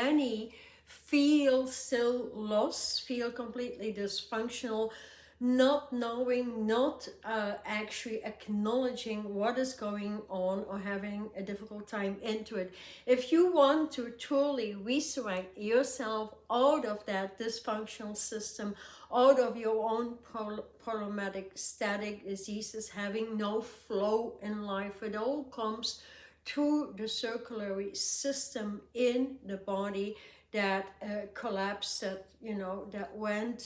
many feel still lost, feel completely dysfunctional, not knowing, not actually acknowledging what is going on, or having a difficult time into it. If you want to truly resurrect yourself out of that dysfunctional system, out of your own problematic static diseases, having no flow in life, it all comes to the circulatory system in the body that collapsed, that, you know, that went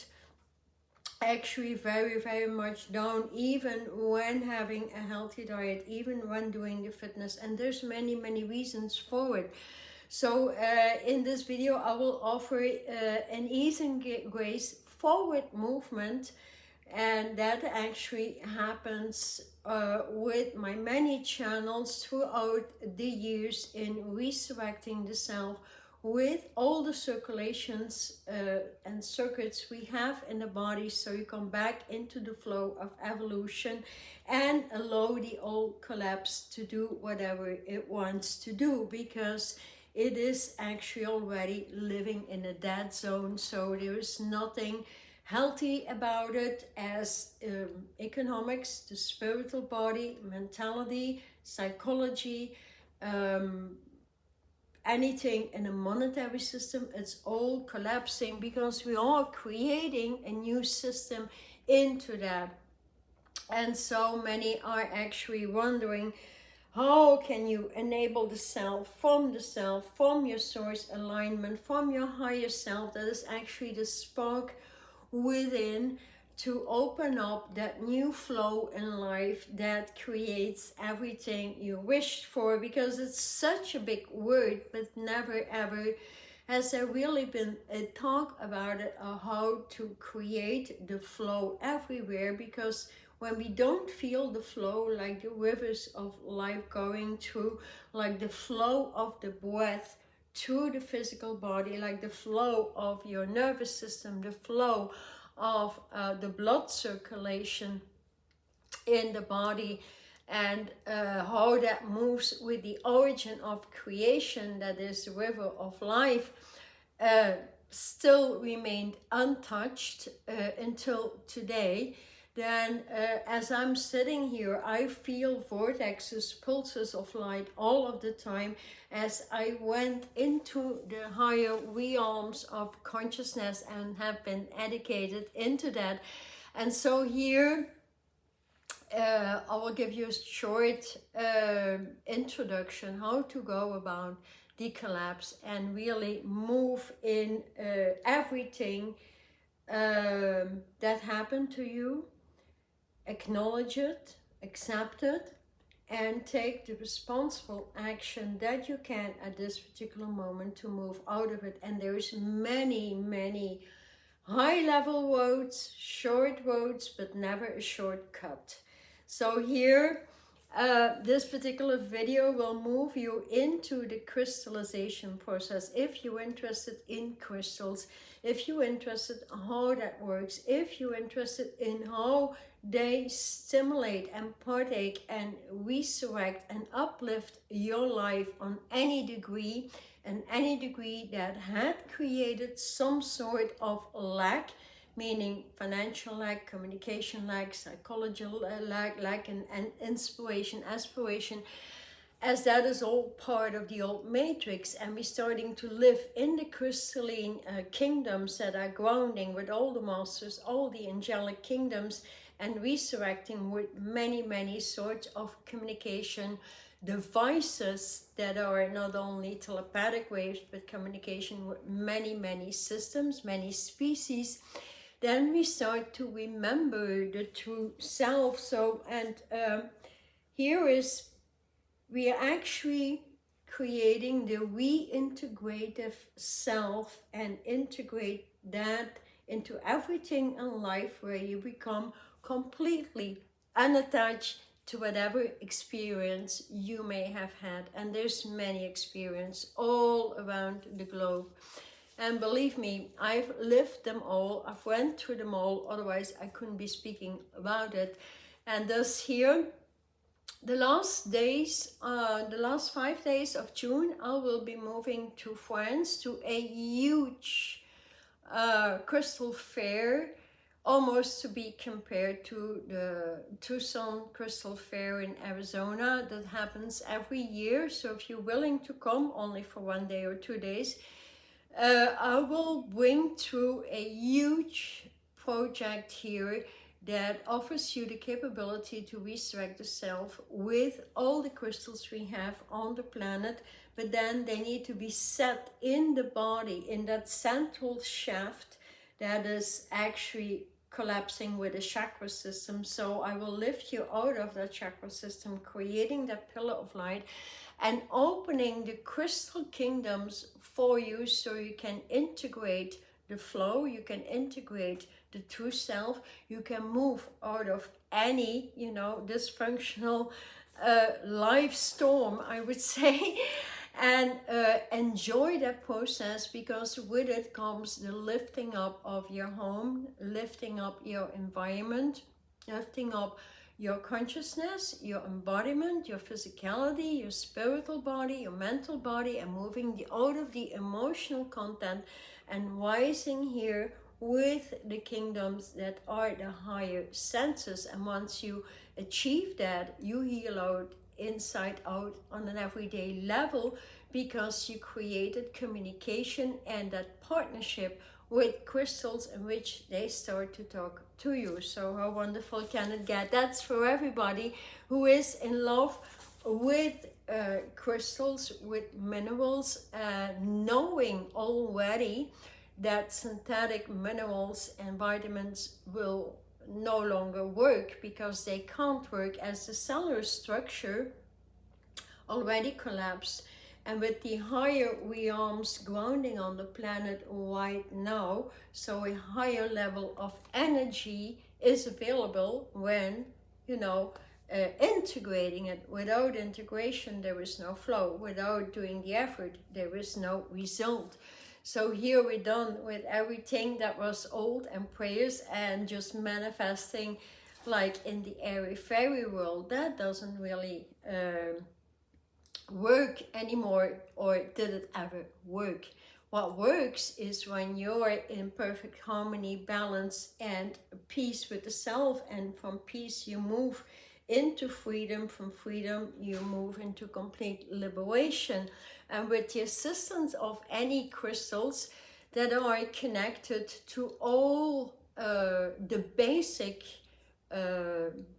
actually very, very much down, even when having a healthy diet, even when doing the fitness. And there's many, many reasons for it. So in this video, I will offer an ease and grace forward movement, and that actually happens with my many channels throughout the years in resurrecting the self, with all the circulations and circuits we have in the body, so you come back into the flow of evolution and allow the old collapse to do whatever it wants to do, because it is actually already living in a dead zone. So there is nothing healthy about it, as economics, the spiritual body, mentality, psychology, anything in a monetary system, it's all collapsing, because we are creating a new system into that. And so many are actually wondering, how can you enable the self, from your source alignment, from your higher self, that is actually the spark within, to open up that new flow in life that creates everything you wished for. Because it's such a big word, but never ever has there really been a talk about it, or how to create the flow everywhere. Because when we don't feel the flow, like the rivers of life going through, like the flow of the breath to the physical body, like the flow of your nervous system, the flow of the blood circulation in the body, and how that moves with the origin of creation, that is the river of life, still remained untouched until today. Then as I'm sitting here, I feel vortexes, pulses of light all of the time, as I went into the higher realms of consciousness and have been educated into that. And so here I will give you a short introduction how to go about the collapse and really move in everything that happened to you. Acknowledge it, accept it, and take the responsible action that you can at this particular moment to move out of it. And there is many, many high-level roads, short roads, but never a shortcut. So here, this particular video will move you into the crystallization process. If you're interested in crystals, if you're interested in how that works, if you're interested in how they stimulate and partake and resurrect and uplift your life on any degree, and any degree that had created some sort of lack, meaning financial lack, communication lack, psychological lack, and inspiration, aspiration, as that is all part of the old matrix. And we're starting to live in the crystalline kingdoms that are grounding with all the masters, all the angelic kingdoms, and resurrecting with many, many sorts of communication devices that are not only telepathic waves, but communication with many, many systems, many species. Then we start to remember the true self. So, and here is, we are actually creating the reintegrative self, and integrate that into everything in life, where you become completely unattached to whatever experience you may have had. And there's many experiences all around the globe. And believe me, I've lived them all, I've went through them all, otherwise I couldn't be speaking about it. And thus here, The last days, the last 5 days of June, I will be moving to France to a huge crystal fair, almost to be compared to the Tucson Crystal Fair in Arizona that happens every year. So if you're willing to come only for 1 day or 2 days, I will bring through a huge project here that offers you the capability to resurrect the self with all the crystals we have on the planet, but then they need to be set in the body, in that central shaft that is actually collapsing with the chakra system. So I will lift you out of that chakra system, creating that pillar of light and opening the crystal kingdoms for you so you can integrate the flow, you can integrate the true self, you can move out of any, dysfunctional life storm, I would say, and enjoy that process, because with it comes the lifting up of your home, lifting up your environment, lifting up your consciousness, your embodiment, your physicality, your spiritual body, your mental body, and moving out of the emotional content and rising here with the kingdoms that are the higher senses. And once you achieve that, you heal out inside out on an everyday level, because you created communication and that partnership with crystals in which they start to talk to you. So how wonderful can it get? That's for everybody who is in love with crystals, with minerals, knowing already that synthetic minerals and vitamins will no longer work because they can't work, as the cellular structure already collapsed. And with the higher realms grounding on the planet right now, so a higher level of energy is available when, integrating it. Without integration, there is no flow. Without doing the effort, there is no result. So here we're done with everything that was old and prayers and just manifesting like in the airy fairy world. That doesn't really work anymore, or did it ever work? What works is when you're in perfect harmony, balance, and peace with the self, and from peace you move into freedom, from freedom you move into complete liberation. And with the assistance of any crystals that are connected to all the basic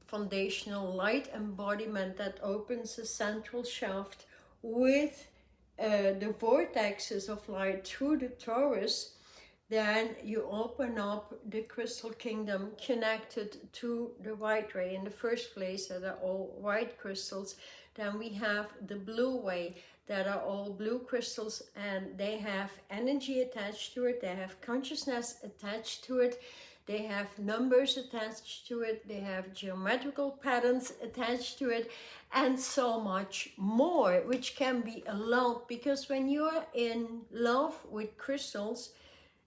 foundational light embodiment that opens the central shaft with the vortexes of light through the torus, then you open up the crystal kingdom connected to the white ray in the first place, that are all white crystals. Then we have the blue way, that are all blue crystals, and they have energy attached to it, they have consciousness attached to it, they have numbers attached to it, they have geometrical patterns attached to it, and so much more, which can be a lot. Because when you're in love with crystals,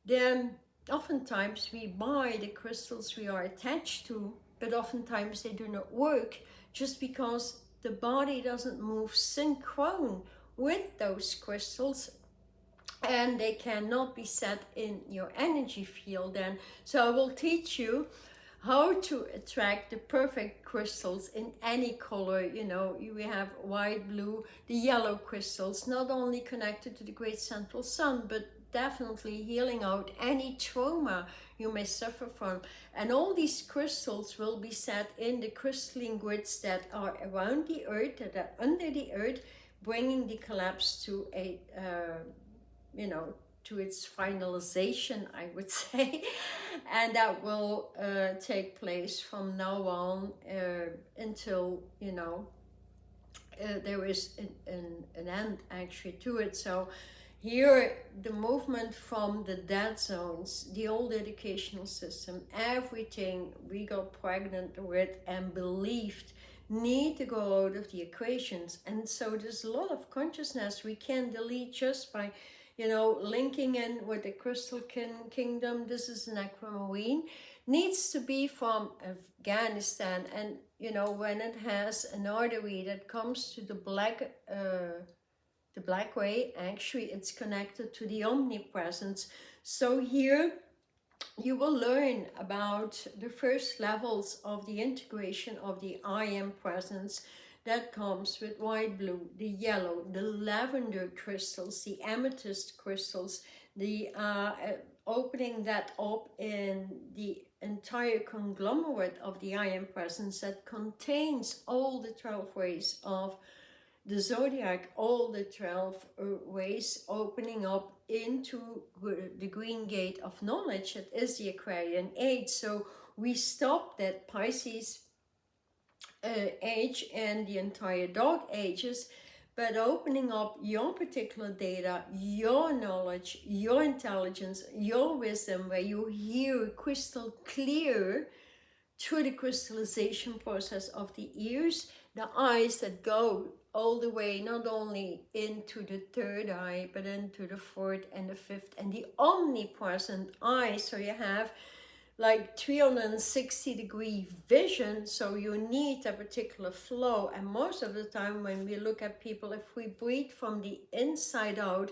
then oftentimes we buy the crystals we are attached to, but oftentimes they do not work just because the body doesn't move synchron with those crystals, and they cannot be set in your energy field then. So I will teach you how to attract the perfect crystals in any color. We have white, blue, the yellow crystals, not only connected to the great central sun, but definitely healing out any trauma you may suffer from. And all these crystals will be set in the crystalline grids that are around the earth, that are under the earth, bringing the collapse to a to its finalization, I would say. And that will take place from now on until there is an end actually to it. So here the movement from the dead zones, the old educational system, everything we got pregnant with and believed need to go out of the equations. And so there's a lot of consciousness we can delete just by linking in with the crystal kingdom. This is an aquamarine, needs to be from Afghanistan, and you know, when it has an artery that comes to the black way, actually it's connected to the omnipresence. So here you will learn about the first levels of the integration of the I am presence that comes with white, blue, the yellow, the lavender crystals, the amethyst crystals, the opening that up in the entire conglomerate of the I am presence that contains all the 12 ways of the zodiac, all the 12 ways opening up into the green gate of knowledge that is the Aquarian age. So we stop that Pisces age and the entire dog ages, but opening up your particular data, your knowledge, your intelligence, your wisdom, where you hear crystal clear through the crystallization process of the ears, the eyes that go all the way not only into the third eye, but into the fourth and the fifth, and the omnipresent eye. So you have like 360-degree vision, so you need a particular flow. And most of the time when we look at people, if we breathe from the inside out,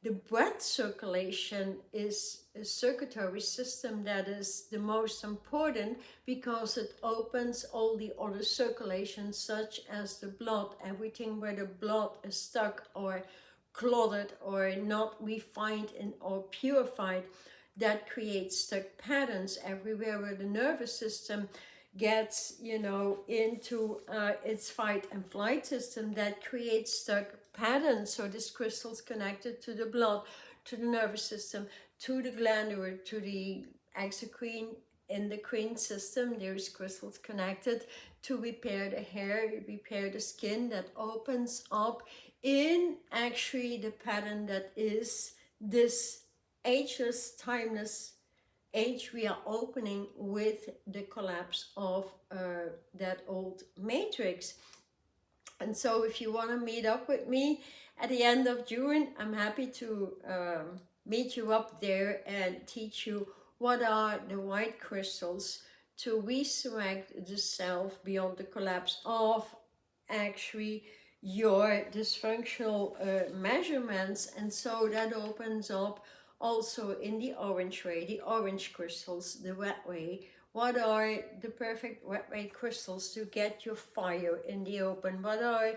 the breath circulation is a circulatory system that is the most important, because it opens all the other circulations, such as the blood. Everything where the blood is stuck or clotted or not refined or purified, that creates stuck patterns everywhere where the nervous system gets, you know, into its fight and flight system, that creates stuck patterns. So this crystal's connected to the blood, to the nervous system, to the glandular, to the exocrine, endocrine system. There's crystals connected to repair the hair, repair the skin, that opens up in actually the pattern that is this ageless, timeless age we are opening with the collapse of that old matrix. And so if you want to meet up with me at the end of June, I'm happy to meet you up there and teach you what are the white crystals to resurrect the self beyond the collapse of actually your dysfunctional measurements. And so that opens up also in the orange way, the orange crystals, the red way. What are the perfect red ray crystals to get your fire in the open? What are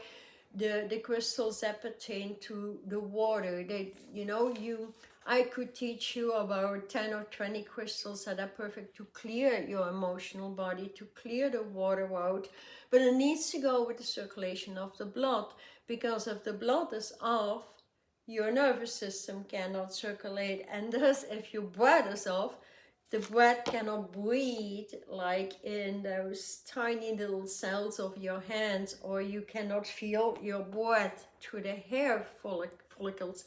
the crystals that pertain to the water? That, you know, I could teach you about 10 or 20 crystals that are perfect to clear your emotional body, to clear the water out. But it needs to go with the circulation of the blood, because if the blood is off, your nervous system cannot circulate, and thus if your breath is off, the breath cannot breathe like in those tiny little cells of your hands, or you cannot feel your breath through the hair follicles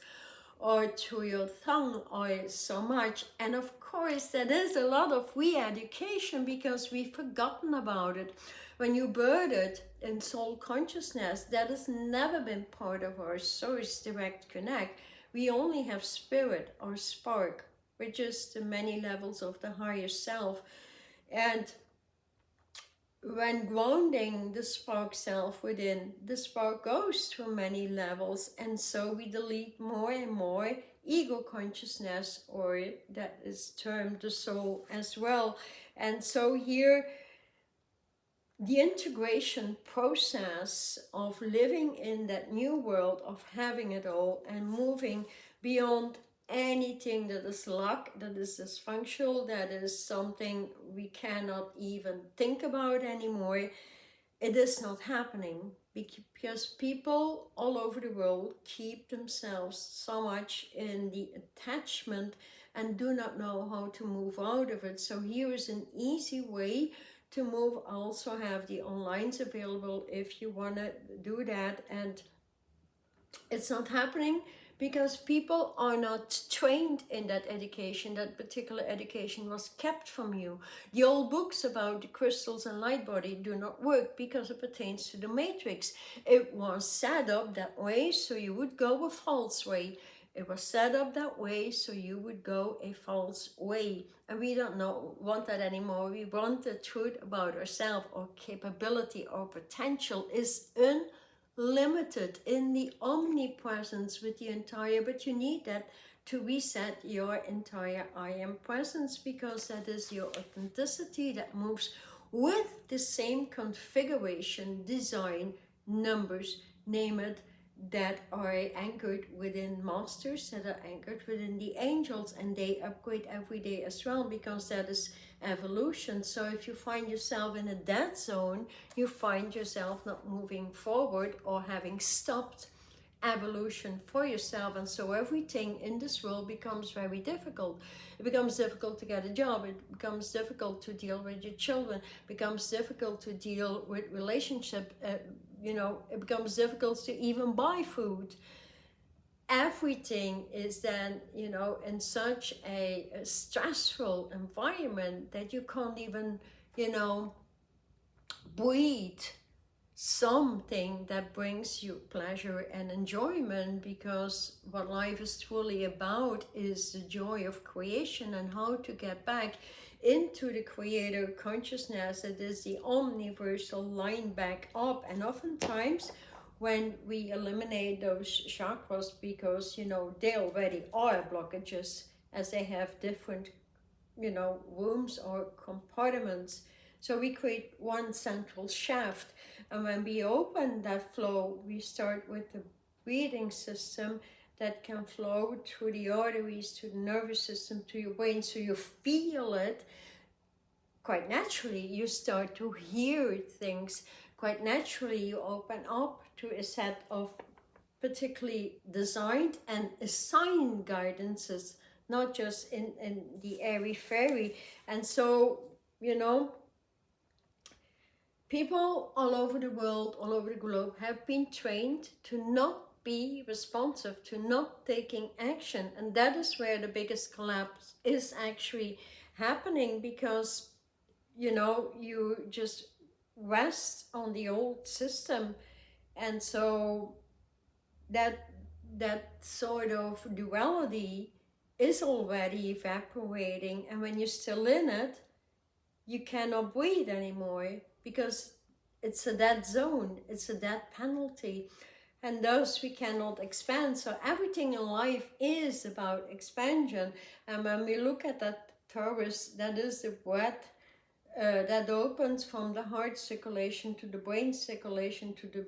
or through your tongue or so much. And of course that is a lot of re-education, because we've forgotten about it. When you birth it in soul consciousness, that has never been part of our source direct connect. We only have spirit or spark, which is the many levels of the higher self. And when grounding the spark self within, the spark goes through many levels, and so we delete more and more ego consciousness, or that is termed the soul as well. And so here, the integration process of living in that new world, of having it all and moving beyond anything that is luck, that is dysfunctional, that is something we cannot even think about anymore, it is not happening, because people all over the world keep themselves so much in the attachment and do not know how to move out of it. So here is an easy way to move. I also have the onlines available if you want to do that. And it's not happening because people are not trained in that education. That particular education was kept from you. The old books about the crystals and light body do not work because it pertains to the matrix. It was set up that way so you would go a false way. It was set up that way so you would go a false way. And we don't want that anymore. We want the truth about ourselves. Our capability, our potential is unlimited in the omnipresence with the entire, but you need that to reset your entire I am presence, because that is your authenticity that moves with the same configuration, design, numbers, name it, that are anchored within masters, that are anchored within the angels, and they upgrade every day as well, because that is evolution. So if you find yourself in a dead zone, you find yourself not moving forward or having stopped evolution for yourself. And so everything in this world becomes very difficult. It becomes difficult to get a job, it becomes difficult to deal with your children, it becomes difficult to deal with relationship, it becomes difficult to even buy food. Everything is then, in such a stressful environment that you can't even, breathe something that brings you pleasure and enjoyment, because what life is truly about is the joy of creation and how to get back into the creator consciousness that is the omniversal line back up. And oftentimes when we eliminate those chakras, because they already are blockages, as they have different rooms or compartments, so we create one central shaft. And when we open that flow, we start with the breathing system that can flow through the arteries, to the nervous system, to your brain, so you feel it. Quite naturally, you start to hear things. Quite naturally, you open up to a set of particularly designed and assigned guidances, not just in the airy-fairy. And so, people all over the world, all over the globe, have been trained to not be responsive, to not taking action. And that is where the biggest collapse is actually happening, because, you just rest on the old system. And so that sort of duality is already evaporating. And when you're still in it, you cannot breathe anymore, because it's a dead zone, it's a dead penalty, and thus we cannot expand. So everything in life is about expansion. And when we look at that torus, that is the breath that opens from the heart circulation to the brain circulation to the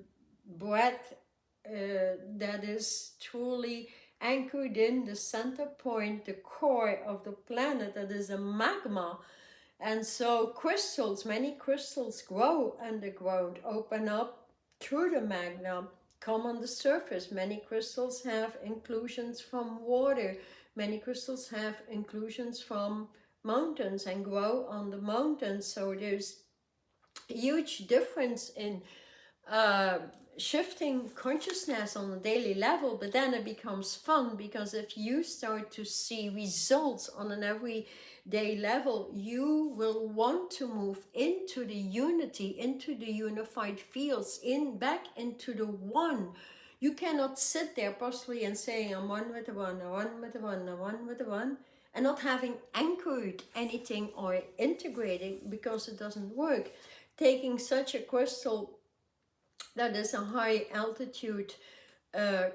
breath that is truly anchored in the center point, the core of the planet, that is a magma. And so crystals, many crystals grow underground, open up through the magma, come on the surface. Many crystals have inclusions from water. Many crystals have inclusions from mountains and grow on the mountains. So there's a huge difference in shifting consciousness on a daily level, but then it becomes fun, because if you start to see results on an everyday level, you will want to move into the unity, into the unified fields, back into the one. You cannot sit there possibly and saying, I'm one with the one, I'm one with the one, I'm one with the one, and not having anchored anything or integrating, because it doesn't work. Taking such a crystal that is a high altitude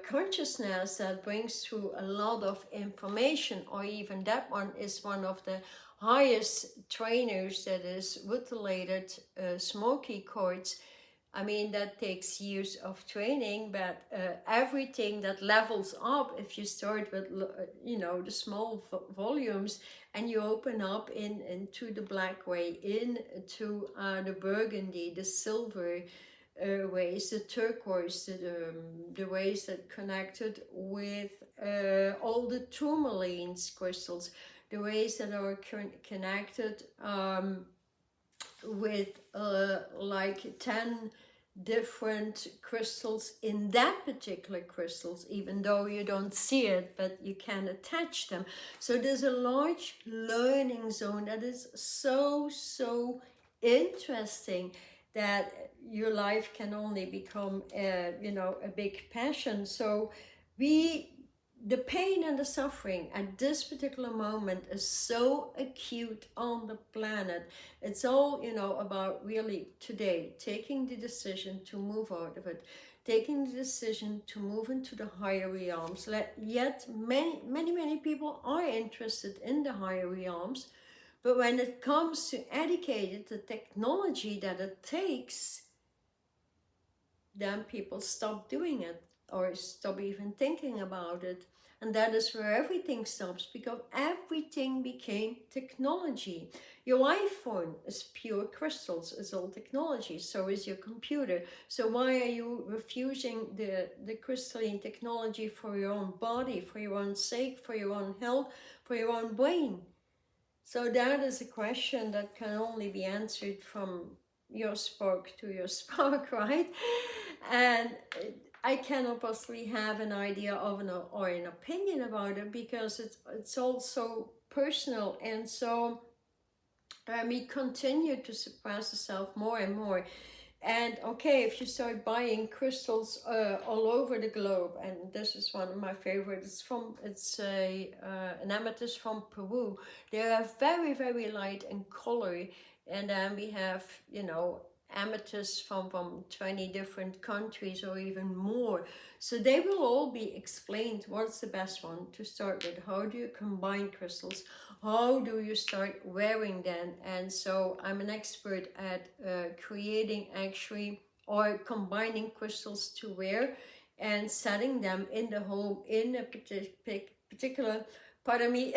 consciousness that brings through a lot of information, or even that one is one of the highest trainers, that is rutilated smoky quartz. I mean, that takes years of training, but everything that levels up, if you start with, the small volumes, and you open up into the black way, into the burgundy, the silver ways, the turquoise, the ways that connected with all the tourmaline crystals, the ways that are connected with like 10 different crystals in that particular crystals, even though you don't see it, but you can attach them. So there's a large learning zone that is so interesting, that your life can only become a big passion. So we the pain and the suffering at this particular moment is so acute on the planet. It's all, you know, about really today taking the decision to move out of it, taking the decision to move into the higher realms. Yet many people are interested in the higher realms, but when it comes to educated the technology that it takes, then people stop doing it or stop even thinking about it. And that is where everything stops, because everything became technology. Your iPhone is pure crystals, it's all technology. So is your computer. So why are you refusing the crystalline technology for your own body, for your own sake, for your own health, for your own brain? So that is a question that can only be answered from your spark to your spark, right? And I cannot possibly have an idea of or an opinion about it, because it's also personal. And so we continue to suppress the self more and more. And okay, if you start buying crystals all over the globe, and this is one of my favorites, it's an amethyst from Peru. They are very, very light in color, and then we have, you know, amethysts from 20 different countries or even more. So they will all be explained what's the best one to start with. How do you combine crystals? How do you start wearing them? And so I'm an expert at creating actually or combining crystals to wear and setting them in the home in a particular, pardon me,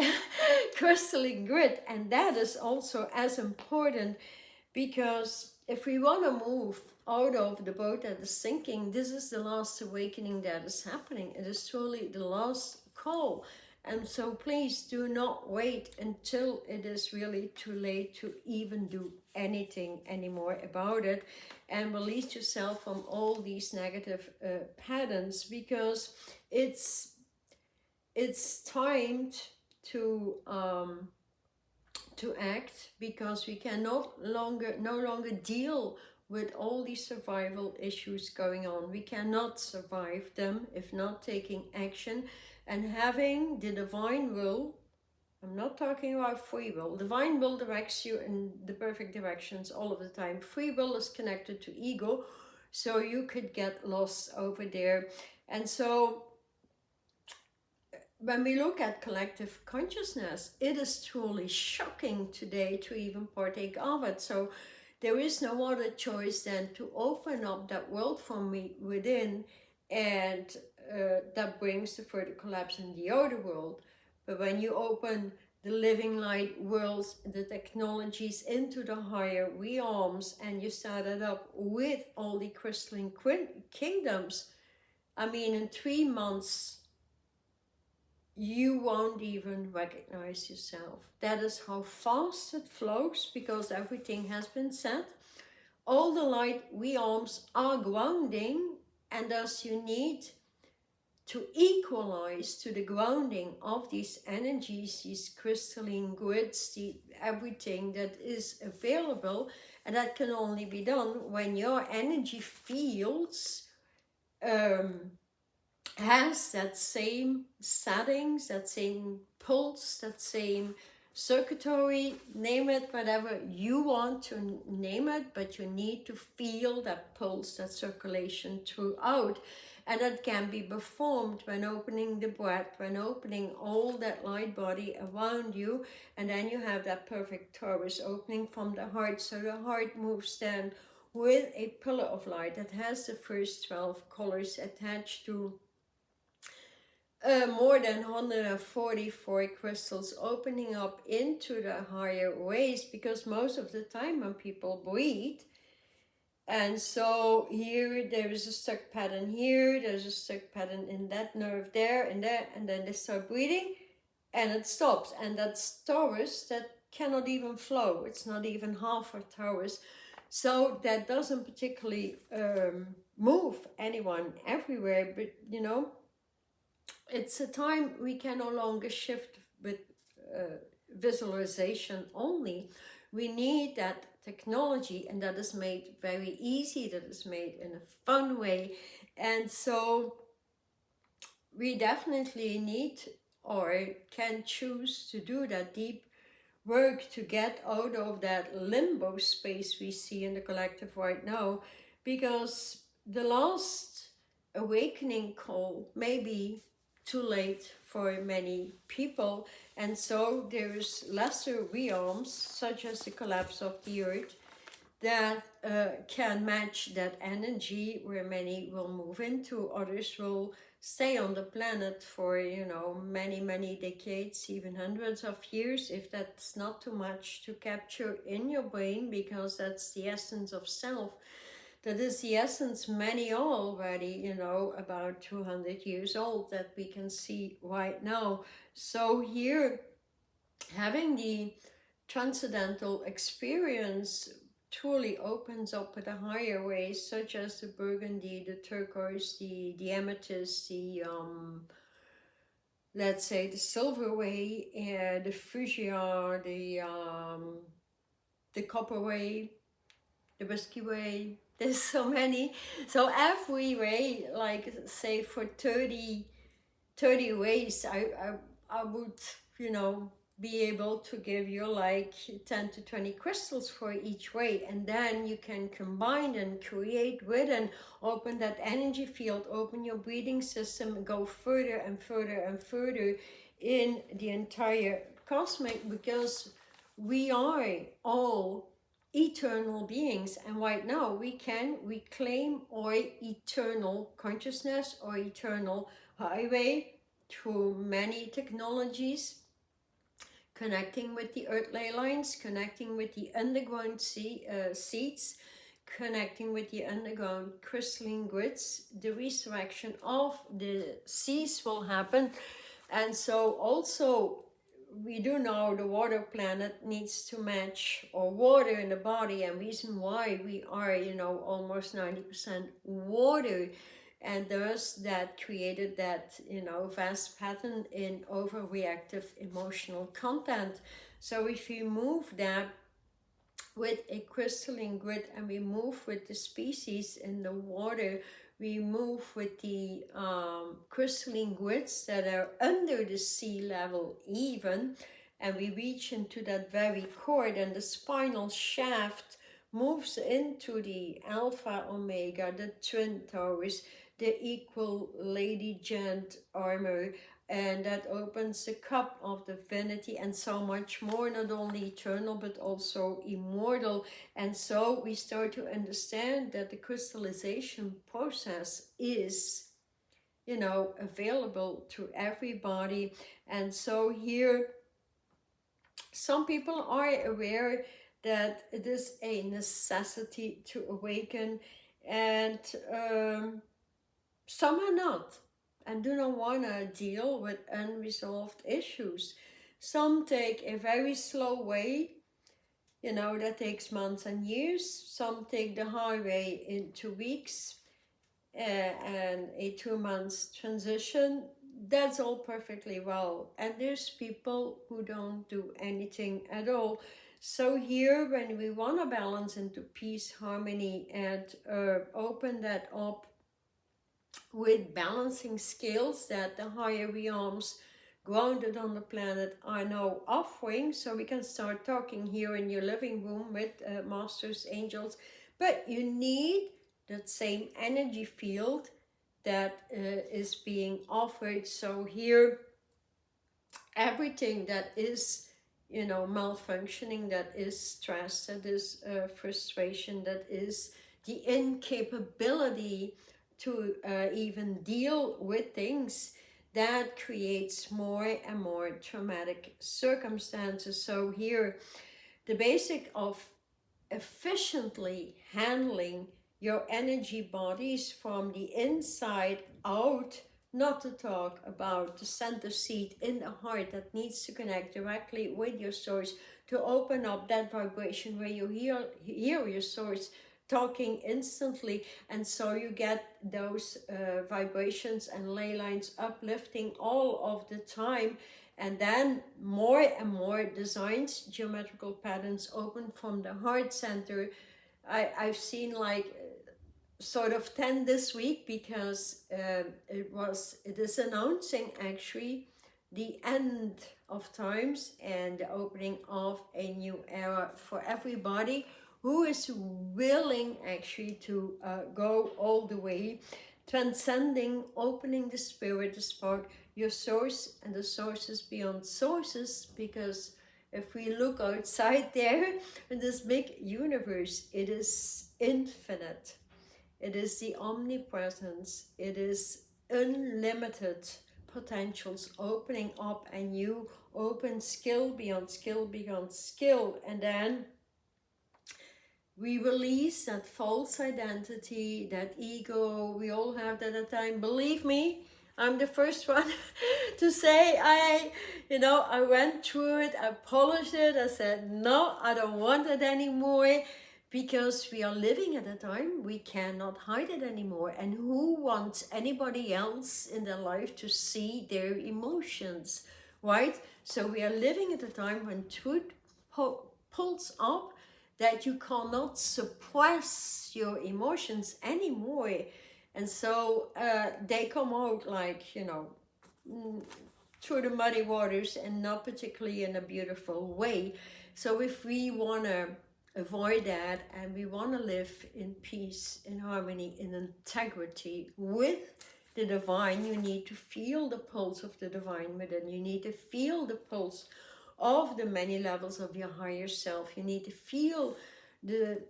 crystalline grid. And that is also as important, because if we want to move out of the boat that is sinking, this is the last awakening that is happening. It is truly the last call. And so please do not wait until it is really too late to even do anything anymore about it, and release yourself from all these negative patterns, because it's time to act, because we can no longer deal with all these survival issues going on. We cannot survive them if not taking action and having the divine will. I'm not talking about free will. Divine will directs you in the perfect directions all of the time. Free will is connected to ego, so you could get lost over there. And so when we look at collective consciousness, it is truly shocking today to even partake of it. So there is no other choice than to open up that world from me within, and that brings the further collapse in the outer world. But when you open the living light worlds, the technologies into the higher realms, and you start it up with all the crystalline kingdoms, I mean, in 3 months, you won't even recognize yourself. That is how fast it flows, because everything has been set. All the light realms are grounding, and thus you need to equalize to the grounding of these energies, these crystalline grids, everything that is available. And that can only be done when your energy fields has that same settings, that same pulse, that same circuitry, name it, whatever you want to name it, but you need to feel that pulse, that circulation throughout. And that can be performed when opening the breath, when opening all that light body around you. And then you have that perfect torus opening from the heart. So the heart moves then with a pillar of light that has the first 12 colors attached to more than 144 crystals, opening up into the higher ways, because most of the time when people breathe, and so here there is a stuck pattern here, there's a stuck pattern in that nerve there and there, and then they start breathing and it stops, and that's torus that cannot even flow. It's not even half a torus, so that doesn't particularly move anyone everywhere. But you know, it's a time we can no longer shift with visualization only. We need that technology, and that is made very easy, that is made in a fun way. And so we definitely need or can choose to do that deep work to get out of that limbo space we see in the collective right now, because the last awakening call may be too late for many people, and so there's lesser realms such as the collapse of the earth that can match that energy, where many will move into, others will stay on the planet for, you know, many decades, even hundreds of years, if that's not too much to capture in your brain, because that's the essence of self. That is the essence. Many are already, you know, about 200 years old, that we can see right now. So here, having the transcendental experience truly opens up with a higher way, such as the burgundy, the turquoise, the amethyst, the let's say the silver way, the fuchsia, the copper way, the whiskey way. There's so many. So every way, like say for 30 ways, I would, you know, be able to give you like 10 to 20 crystals for each way, and then you can combine and create with and open that energy field, open your breathing system, and go further and further and further in the entire cosmic, because we are all eternal beings, and right now we can reclaim our eternal consciousness or eternal highway through many technologies, connecting with the earth ley lines, connecting with the underground seeds, connecting with the underground crystalline grids. The resurrection of the seas will happen. And so also we do know the water planet needs to match our water in the body, and reason why we are, you know, almost 90% water. And thus that created that, you know, vast pattern in overreactive emotional content. So if you move that with a crystalline grid, and we move with the species in the water, we move with the crystalline grids that are under the sea level even, and we reach into that very core, then the spinal shaft moves into the alpha omega, the twin towers, the equal lady gent armor, and that opens the cup of divinity, and so much more, not only eternal but also immortal. And so we start to understand that the crystallization process is, you know, available to everybody. And so here, some people are aware that it is a necessity to awaken, and some are not, and do not want to deal with unresolved issues. Some take a very slow way, you know, that takes months and years. Some take the highway in 2 weeks and a 2 months transition. That's all perfectly well. And there's people who don't do anything at all. So here, when we want to balance into peace, harmony, and open that up with balancing skills that the higher realms grounded on the planet are now offering, so we can start talking here in your living room with masters, angels. But you need that same energy field that is being offered. So here, everything that is, you know, malfunctioning, that is stress, that is frustration, that is the incapability to even deal with things, that creates more and more traumatic circumstances. So here, the basic of efficiently handling your energy bodies from the inside out, not to talk about the center seat in the heart that needs to connect directly with your source, to open up that vibration where you hear your source talking instantly, and so you get those vibrations and ley lines uplifting all of the time. And then more and more designs, geometrical patterns open from the heart center. I've seen like sort of 10 this week because it is announcing actually the end of times and the opening of a new era for everybody who is willing actually to go all the way, transcending, opening the spirit, the spark, your source, and the sources beyond sources. Because if we look outside there in this big universe, it is infinite. It is the omnipresence. It is unlimited potentials opening up, and you open skill beyond skill beyond skill. And then we release that false identity, that ego. We all have that at time. Believe me, I'm the first one to say I went through it, I polished it, I said, no, I don't want it anymore, because we are living at a time we cannot hide it anymore. And who wants anybody else in their life to see their emotions, right? So we are living at a time when truth pulls up, that you cannot suppress your emotions anymore. And so they come out like, through the muddy waters, and not particularly in a beautiful way. So if we want to avoid that, and we want to live in peace, in harmony, in integrity with the divine, you need to feel the pulse of the divine within. You need to feel the pulse of the many levels of your higher self. You need to feel the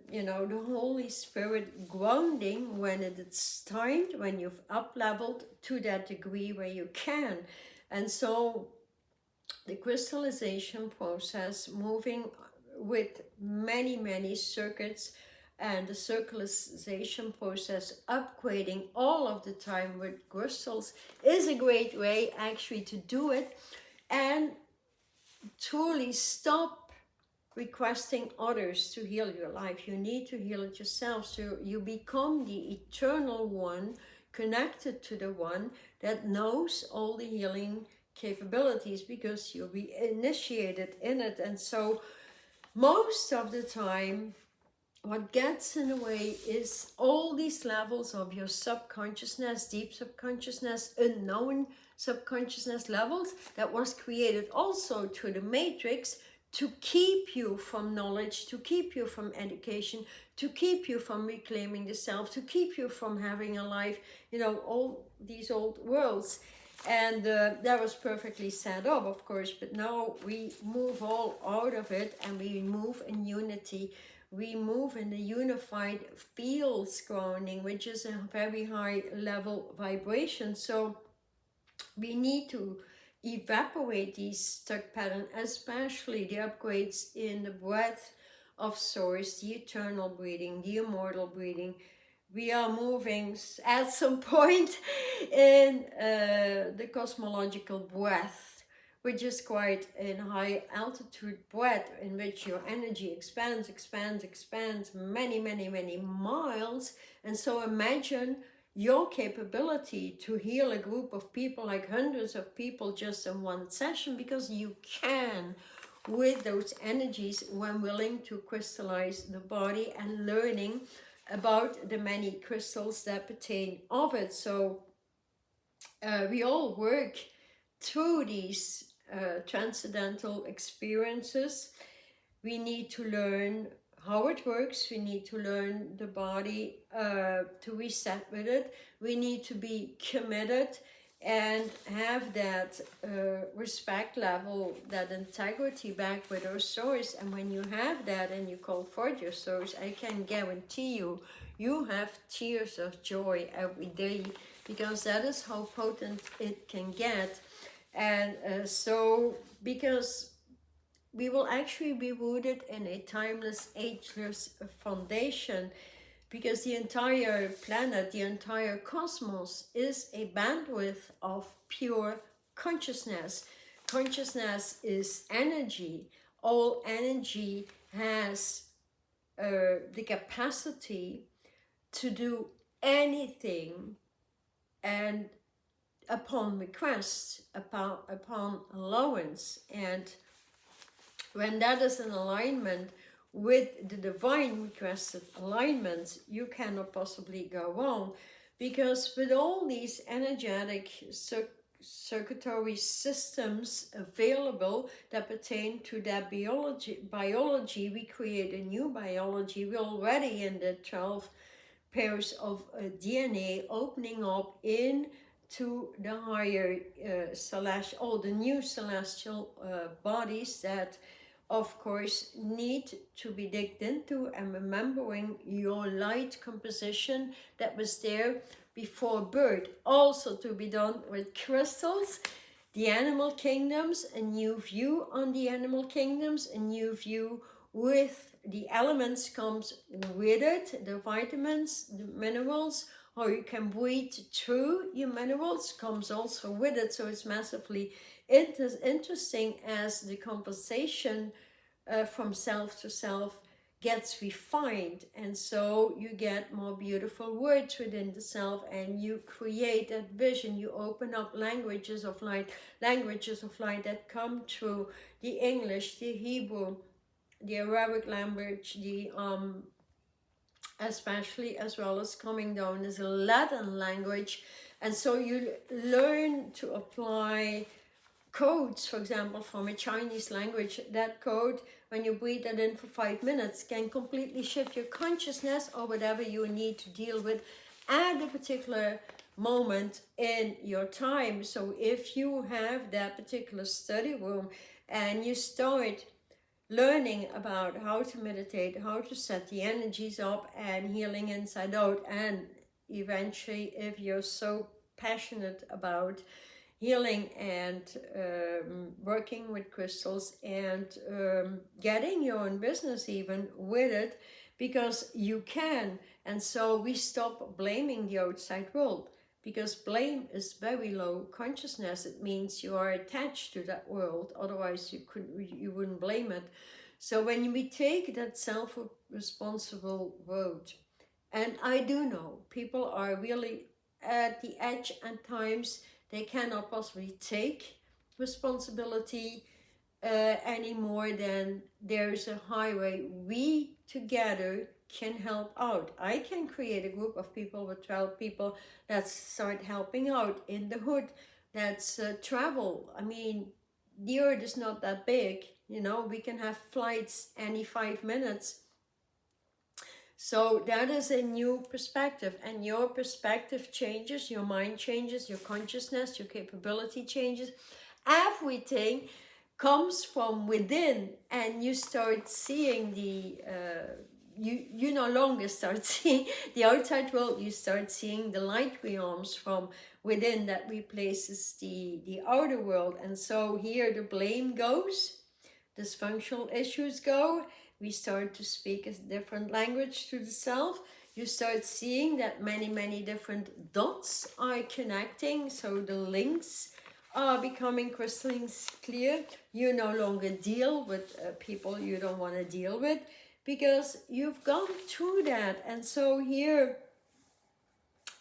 Holy Spirit grounding when it's timed, when you've up-leveled to that degree where you can. And so the crystallization process, moving with many circuits, and the circularization process, upgrading all of the time with crystals, is a great way actually to do it. And truly stop requesting others to heal your life. You need to heal it yourself, so you become the eternal one, connected to the one that knows all the healing capabilities, because you'll be initiated in it. And so most of the time, what gets in the way is all these levels of your subconsciousness, deep subconsciousness, unknown subconsciousness levels, that was created also through the matrix to keep you from knowledge, to keep you from education, to keep you from reclaiming the self, to keep you from having a life, all these old worlds. And that was perfectly set up, of course, but now we move all out of it, and we move in unity. We move in the unified fields grounding, which is a very high level vibration. So we need to evaporate these stuck patterns, especially the upgrades in the breath of source, the eternal breathing, the immortal breathing. We are moving at some point in the cosmological breath, which is quite a high altitude breath, in which your energy expands many miles. And so imagine your capability to heal a group of people, like hundreds of people, just in one session, because you can, with those energies, when willing to crystallize the body and learning about the many crystals that pertain of it. So we all work through these transcendental experiences. We need to learn how it works. We need to learn the body to reset with it. We need to be committed and have that respect level, that integrity back with our source. And when you have that and you call forth your source, I can guarantee you, you have tears of joy every day, because that is how potent it can get. And so, because we will actually be rooted in a timeless, ageless foundation, because the entire planet, the entire cosmos is a bandwidth of pure consciousness. Consciousness is energy. All energy has the capacity to do anything, and upon request, upon allowance. And when that is in alignment with the divine requested alignments, you cannot possibly go wrong. Because with all these energetic circuitry systems available that pertain to that biology, we create a new biology. We're already in the 12 pairs of DNA opening up into the higher the new celestial bodies that of course need to be digged into, and remembering your light composition that was there before birth, also to be done with crystals, the animal kingdoms, a new view on the animal kingdoms, a new view with the elements comes with it, the vitamins, the minerals, how you can breathe through your minerals comes also with it. So it's massively interesting as the conversation from self to self gets refined, and so you get more beautiful words within the self, and you create that vision. You open up languages of light that come through the English, the Hebrew, the Arabic language, the especially, as well as coming down as a Latin language. And so you learn to apply codes, for example, from a Chinese language. That code, when you breathe that in for 5 minutes, can completely shift your consciousness or whatever you need to deal with at a particular moment in your time. So if you have that particular study room and you start learning about how to meditate, how to set the energies up, and healing inside out, and eventually, if you're so passionate about healing and working with crystals and getting your own business even with it, because you can. And so we stop blaming the outside world, because blame is very low consciousness. It means you are attached to that world, otherwise you wouldn't blame it. So when we take that self-responsible road, and I do know people are really at the edge at times, they cannot possibly take responsibility any more than there's a highway. We together can help out. I can create a group of people with 12 people that start helping out in the hood. That's travel. I mean, the earth is not that big, you know, we can have flights any 5 minutes. So that is a new perspective, and your perspective changes, your mind changes, your consciousness, your capability changes. Everything comes from within, and you start seeing the, you no longer start seeing the outside world, you start seeing the light realms from within that replaces the outer world. And so here the blame goes, dysfunctional issues go. We start to speak a different language to the self. You start seeing that many different dots are connecting, so the links are becoming crystal clear. You no longer deal with people you don't want to deal with, because you've gone through that. And so here,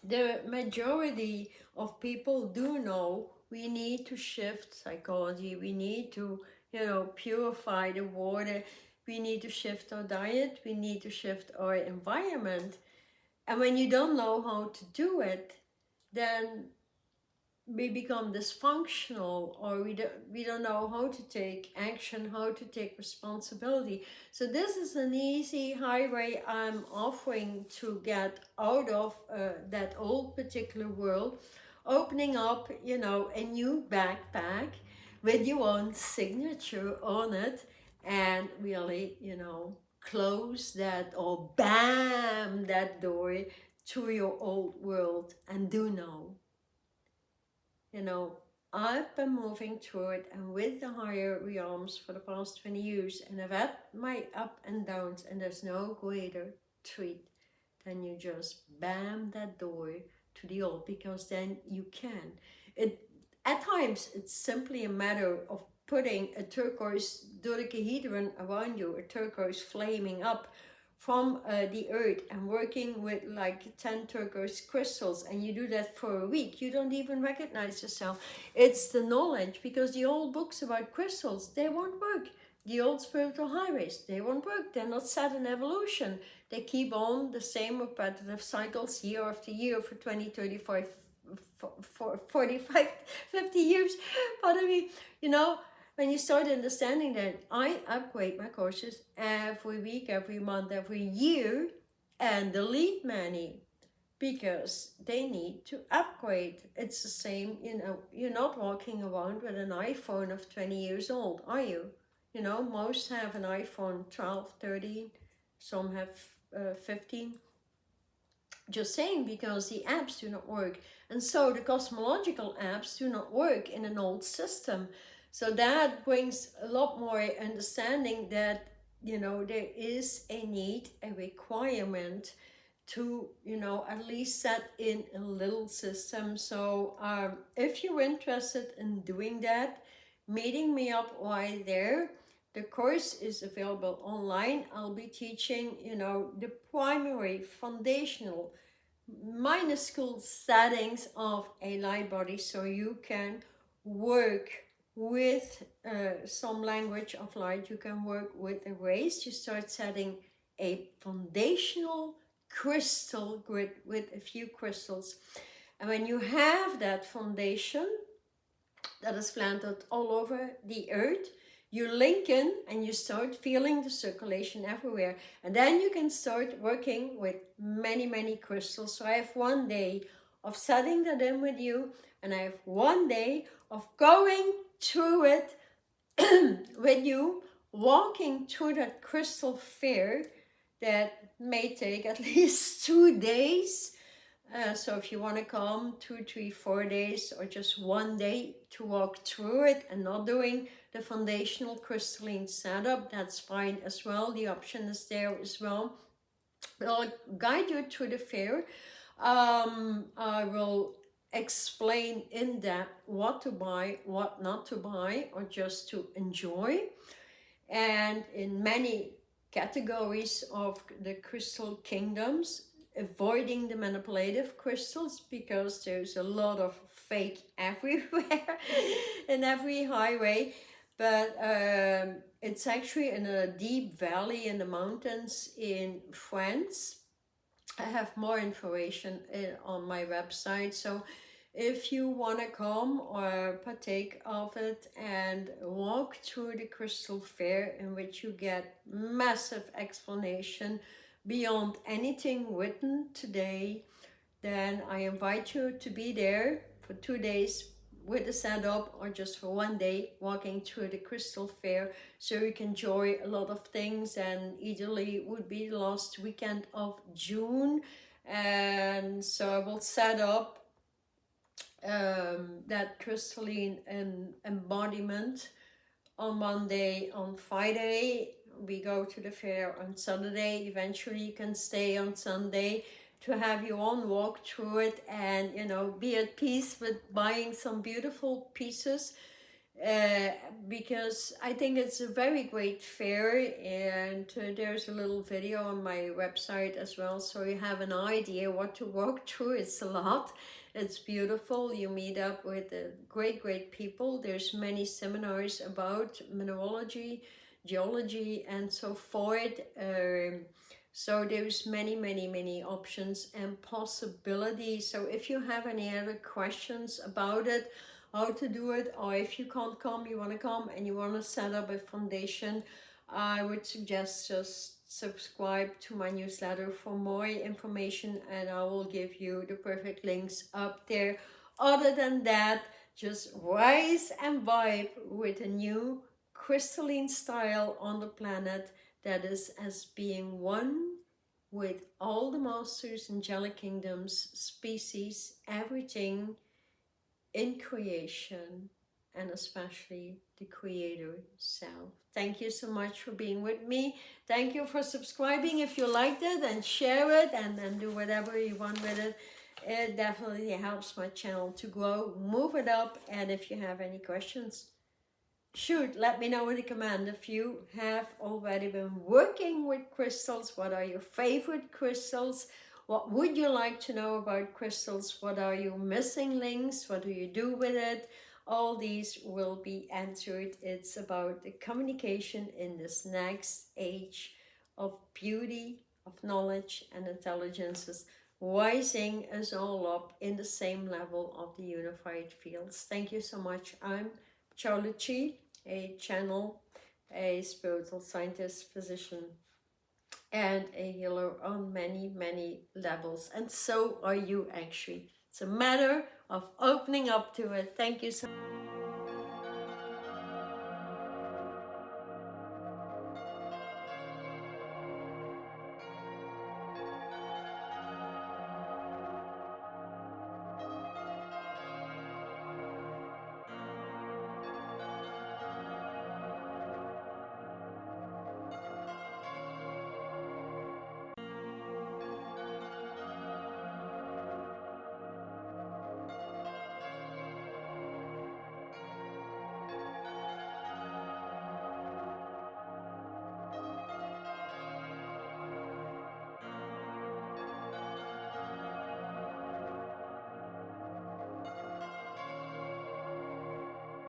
the majority of people do know we need to shift psychology. We need to, you know, purify the water. We need to shift our diet. We need to shift our environment. And when you don't know how to do it, then we become dysfunctional, or we don't know how to take action, how to take responsibility. So this is an easy highway I'm offering to get out of that old particular world, opening up, you know, a new backpack with your own signature on it, and really, you know, close that, or bam that door to your old world. And do know, you know, I've been moving through it and with the higher realms for the past 20 years, and I've had my up and downs, and there's no greater treat than you just bam that door to the old, because then you can. At times, it's simply a matter of putting a turquoise dodecahedron around you, a turquoise flaming up from the earth, and working with like 10 turquoise crystals, and you do that for a week. You don't even recognize yourself. It's the knowledge, because the old books about crystals, they won't work. The old spiritual highways, they won't work. They're not set in evolution. They keep on the same repetitive cycles year after year for 20, 35, 45, 50 years. But I mean, you know, when you start understanding that I upgrade my courses every week, every month, every year, and delete many because they need to upgrade. It's the same, you know, you're not walking around with an iPhone of 20 years old, are you? You know, most have an iPhone 12, 13, some have 15. Just saying, because the apps do not work. And so the cosmological apps do not work in an old system. So that brings a lot more understanding that, you know, there is a need, a requirement to, you know, at least set in a little system. So if you're interested in doing that, meeting me up right there. The course is available online. I'll be teaching, you know, the primary foundational minuscule settings of a light body, so you can work with some language of light. You can work with a race. You start setting a foundational crystal grid with a few crystals, and when you have that foundation that is planted all over the earth, you link in and you start feeling the circulation everywhere. And then you can start working with many, many crystals. So I have 1 day of setting that in with you, and I have 1 day of going through it with you, walking through that crystal fair that may take at least 2 days. So if you want to come 2, 3, 4 days, or just 1 day to walk through it and not doing the foundational crystalline setup, that's fine as well. The option is there as well. But I'll guide you through the fair. I will explain in depth what to buy, what not to buy, or just to enjoy. And in many categories of the crystal kingdoms, avoiding the manipulative crystals, because there's a lot of fake everywhere in every highway. But it's actually in a deep valley in the mountains in France. I have more information on my website. So if you want to come or partake of it and walk through the crystal fair, in which you get massive explanation beyond anything written today, then I invite you to be there for 2 days with a setup, or just for 1 day walking through the crystal fair, so you can enjoy a lot of things. And ideally would be the last weekend of June. And so I will set up that crystalline embodiment on Monday. On Friday we go to the fair on Saturday. Eventually you can stay on Sunday to have your own walk through it, and, you know, be at peace with buying some beautiful pieces, because I think it's a very great fair. And there's a little video on my website as well, so you have an idea what to walk through. It's a lot. It's beautiful. You meet up with great people. There's many seminars about mineralogy, geology, and so forth. So there's many options and possibilities. So if you have any other questions about it, how to do it, or if you can't come, you want to come and you want to set up a foundation, I would suggest just subscribe to my newsletter for more information, and I will give you the perfect links up there. Other than that, just rise and vibe with a new crystalline style on the planet that is as being one with all the masters, angelic kingdoms, species, everything in creation, and especially the creator self. Thank you so much for being with me. Thank you for subscribing if you liked it, and share it, and then do whatever you want with it. It definitely helps my channel to grow. Move it up. And if you have any questions, shoot, let me know in the comment. If you have already been working with crystals, what are your favorite crystals? What would you like to know about crystals? What are your missing links? What do you do with it? all these will be answered. It's about the communication in this next age of beauty, of knowledge and intelligences, rising us all up in the same level of the unified fields. Thank you so much. I'm ALCHEMY, a channel, a spiritual scientist, physician, and a healer on many, many levels. And so are you actually. It's a matter of opening up to it. Thank you so much.